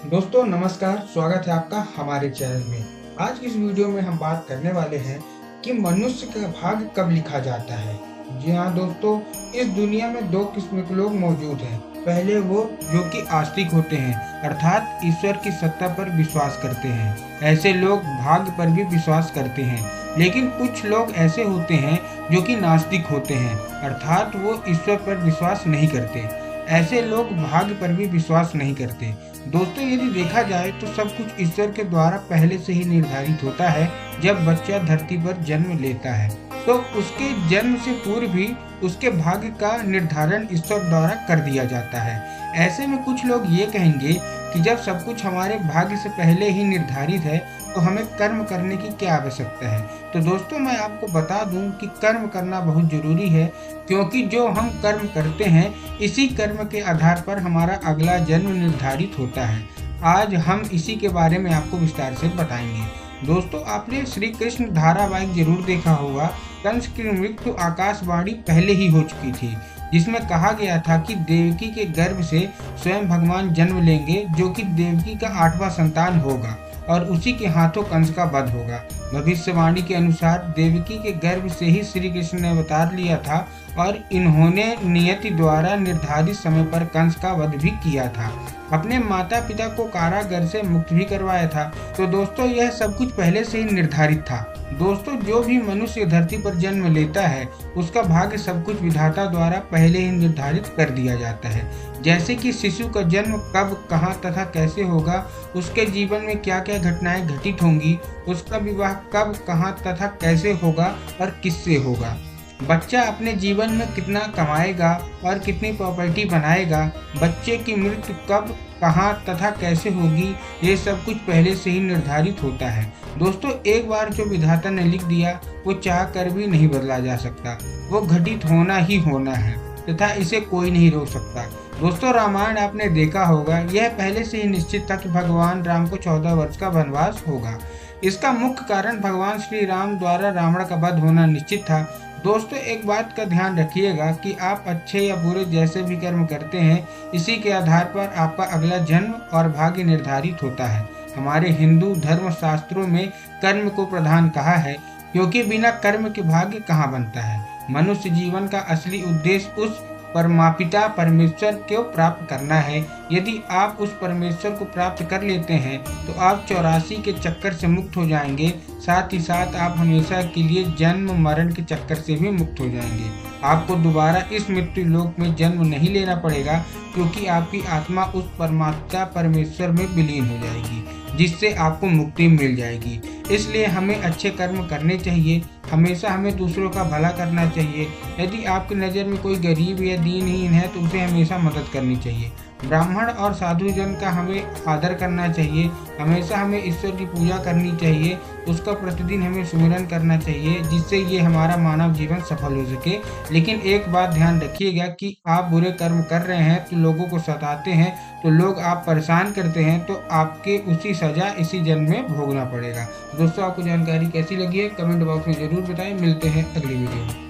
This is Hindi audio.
दोस्तों नमस्कार, स्वागत है आपका हमारे चैनल में। आज की इस वीडियो में हम बात करने वाले हैं कि मनुष्य का भाग्य कब लिखा जाता है। जी हाँ दोस्तों, इस दुनिया में दो किस्म के लोग मौजूद हैं। पहले वो जो कि आस्तिक होते हैं, अर्थात ईश्वर की सत्ता पर विश्वास करते हैं। ऐसे लोग भाग्य पर भी विश्वास करते हैं। लेकिन कुछ लोग ऐसे होते हैं जो कि नास्तिक होते हैं, अर्थात वो ईश्वर पर विश्वास नहीं करते। ऐसे लोग भाग्य पर भी विश्वास नहीं करते। दोस्तों, यदि देखा जाए तो सब कुछ ईश्वर के द्वारा पहले से ही निर्धारित होता है। जब बच्चा धरती पर जन्म लेता है तो उसके जन्म से पूर्व भी उसके भाग्य का निर्धारण ईश्वर द्वारा कर दिया जाता है। ऐसे में कुछ लोग ये कहेंगे कि जब सब कुछ हमारे भाग्य से पहले ही निर्धारित है तो हमें कर्म करने की क्या आवश्यकता है। तो दोस्तों, मैं आपको बता दूं कि कर्म करना बहुत जरूरी है, क्योंकि जो हम कर्म करते हैं इसी कर्म के आधार पर हमारा अगला जन्म निर्धारित होता है। आज हम इसी के बारे में आपको विस्तार से बताएंगे। दोस्तों, आपने श्री कृष्ण धारावाहिक जरूर देखा होगा। कंस की मृत्यु आकाशवाणी पहले ही हो चुकी थी, जिसमें कहा गया था कि देवकी के गर्भ से स्वयं भगवान जन्म लेंगे, जो कि देवकी का 8वां संतान होगा और उसी के हाथों कंस का वध होगा। भविष्यवाणी के अनुसार देवकी के गर्भ से ही श्री कृष्ण ने अवतार लिया था और इन्होंने नियति द्वारा निर्धारित समय पर कंस का वध भी किया था। अपने माता पिता को कारागार से मुक्त भी करवाया था। तो दोस्तों, यह सब कुछ पहले से ही निर्धारित था। दोस्तों, जो भी मनुष्य धरती पर जन्म लेता है उसका भाग्य सब कुछ विधाता द्वारा पहले ही निर्धारित कर दिया जाता है। जैसे कि शिशु का जन्म कब, कहाँ तथा कैसे होगा, उसके जीवन में क्या क्या घटनाएं घटित होंगी, उसका विवाह कब, कहाँ तथा कैसे होगा और किससे होगा, बच्चा अपने जीवन में कितना कमाएगा और कितनी प्रॉपर्टी बनाएगा, बच्चे की मृत्यु कब, कहाँ तथा कैसे होगी, ये सब कुछ पहले से ही निर्धारित होता है। दोस्तों, एक बार जो विधाता ने लिख दिया वो चाह कर भी नहीं बदला जा सकता। वो घटित होना ही होना है तथा इसे कोई नहीं रोक सकता। दोस्तों, रामायण आपने देखा होगा। यह पहले से ही निश्चित था कि भगवान राम को 14 वर्ष का वनवास होगा। इसका मुख्य कारण भगवान श्री राम द्वारा रावण का वध होना निश्चित था। दोस्तों, एक बात का ध्यान रखिएगा कि आप अच्छे या बुरे जैसे भी कर्म करते हैं, इसी के आधार पर आपका अगला जन्म और भाग्य निर्धारित होता है। हमारे हिंदू धर्म शास्त्रों में कर्म को प्रधान कहा है, क्योंकि बिना कर्म के भाग्य कहाँ बनता है। मनुष्य जीवन का असली उद्देश्य उस परमापिता परमेश्वर को प्राप्त करना है। यदि आप उस परमेश्वर को प्राप्त कर लेते हैं तो आप 84 के चक्कर से मुक्त हो जाएंगे। साथ ही साथ आप हमेशा के लिए जन्म मरण के चक्कर से भी मुक्त हो जाएंगे। आपको दोबारा इस मृत्यु लोक में जन्म नहीं लेना पड़ेगा, क्योंकि आपकी आत्मा उस परमात्मा परमेश्वर में विलीन हो जाएगी, जिससे आपको मुक्ति मिल जाएगी। इसलिए हमें अच्छे कर्म करने चाहिए। हमेशा हमें दूसरों का भला करना चाहिए। यदि आपकी नज़र में कोई गरीब या दीनहीन है तो उसे हमेशा मदद करनी चाहिए। ब्राह्मण और साधु जन का हमें आदर करना चाहिए। हमेशा हमें ईश्वर की पूजा करनी चाहिए। उसका प्रतिदिन हमें सुमिरन करना चाहिए, जिससे ये हमारा मानव जीवन सफल हो सके। लेकिन एक बात ध्यान रखिएगा कि आप बुरे कर्म कर रहे हैं तो लोगों को सताते हैं, तो लोग आप परेशान करते हैं, तो आपके उसी सजा इसी जन्म में भोगना पड़ेगा। दोस्तों, आपको जानकारी कैसी लगी है कमेंट बॉक्स में जरूर बताएं। मिलते हैं अगली वीडियो में।